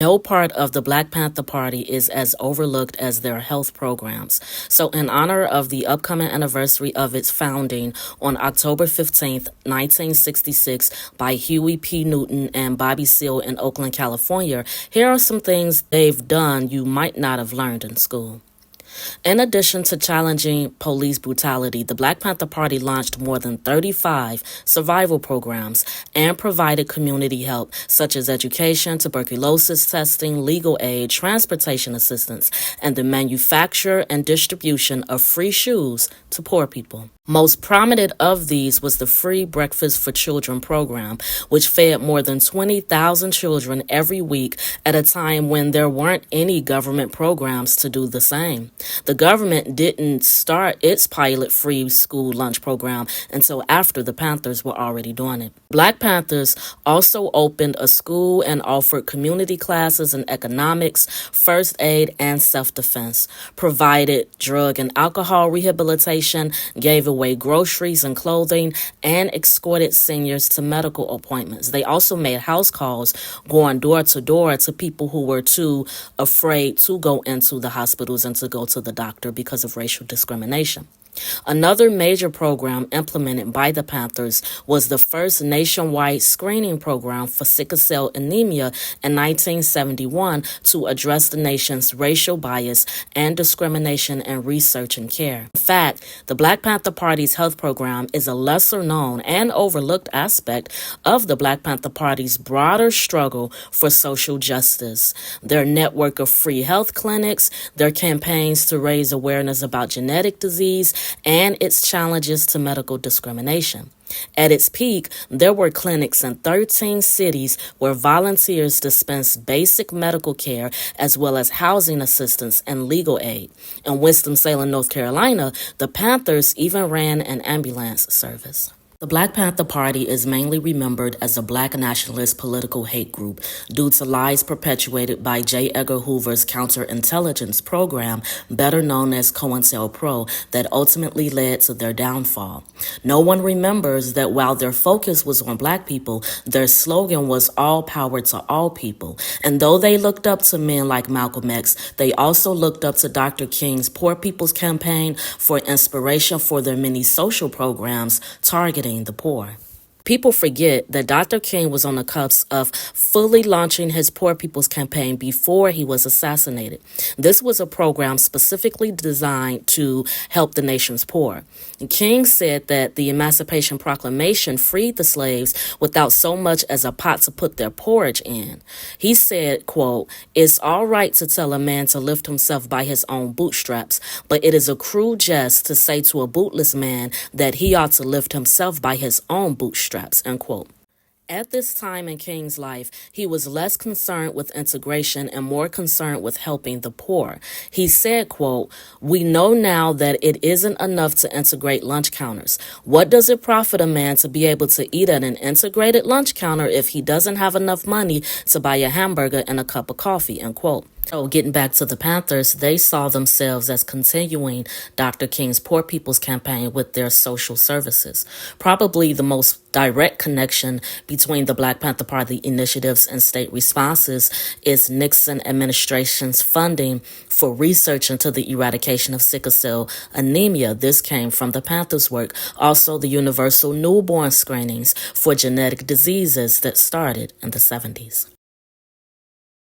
No part of the Black Panther Party is as overlooked as their health programs. So, in honor of the upcoming anniversary of its founding on October 15th, 1966, by Huey P. Newton and Bobby Seale in Oakland, California, here are some things they've done you might not have learned in school. In addition to challenging police brutality, the Black Panther Party launched more than 35 survival programs and provided community help such as education, tuberculosis testing, legal aid, transportation assistance, and the manufacture and distribution of free shoes to poor people. Most prominent of these was the Free Breakfast for Children program, which fed more than 20,000 children every week at a time when there weren't any government programs to do the same. The government didn't start its pilot free school lunch program until after the Panthers were already doing it. Black Panthers also opened a school and offered community classes in economics, first aid, and self-defense, provided drug and alcohol rehabilitation, gave away groceries and clothing, and escorted seniors to medical appointments. They also made house calls, going door to door to people who were too afraid to go into the hospitals and to go to the doctor because of racial discrimination. Another major program implemented by the Panthers was the first nationwide screening program for sickle cell anemia in 1971 to address the nation's racial bias and discrimination in research and care. In fact, the Black Panther Party's health program is a lesser known and overlooked aspect of the Black Panther Party's broader struggle for social justice. Their network of free health clinics, their campaigns to raise awareness about genetic disease, and its challenges to medical discrimination. At its peak, there were clinics in 13 cities where volunteers dispensed basic medical care as well as housing assistance and legal aid. In Winston-Salem, North Carolina, the Panthers even ran an ambulance service. The Black Panther Party is mainly remembered as a black nationalist political hate group due to lies perpetuated by J. Edgar Hoover's counterintelligence program, better known as COINTELPRO, that ultimately led to their downfall. No one remembers that while their focus was on black people, their slogan was all power to all people. And though they looked up to men like Malcolm X, they also looked up to Dr. King's Poor People's Campaign for inspiration for their many social programs targeting the poor. People forget that Dr. King was on the cusp of fully launching his Poor People's Campaign before he was assassinated. This was a program specifically designed to help the nation's poor. King said that the Emancipation Proclamation freed the slaves without so much as a pot to put their porridge in. He said, quote, "It's all right to tell a man to lift himself by his own bootstraps, but it is a cruel jest to say to a bootless man that he ought to lift himself by his own bootstraps." End quote. At this time in King's life, he was less concerned with integration and more concerned with helping the poor. He said, quote, "We know now that it isn't enough to integrate lunch counters. What does it profit a man to be able to eat at an integrated lunch counter if he doesn't have enough money to buy a hamburger and a cup of coffee?" End quote. So getting back to the Panthers, they saw themselves as continuing Dr. King's Poor People's Campaign with their social services. Probably the most direct connection between the Black Panther Party initiatives and state responses is Nixon administration's funding for research into the eradication of sickle cell anemia. This came from the Panthers' work. Also, the universal newborn screenings for genetic diseases that started in the 70s.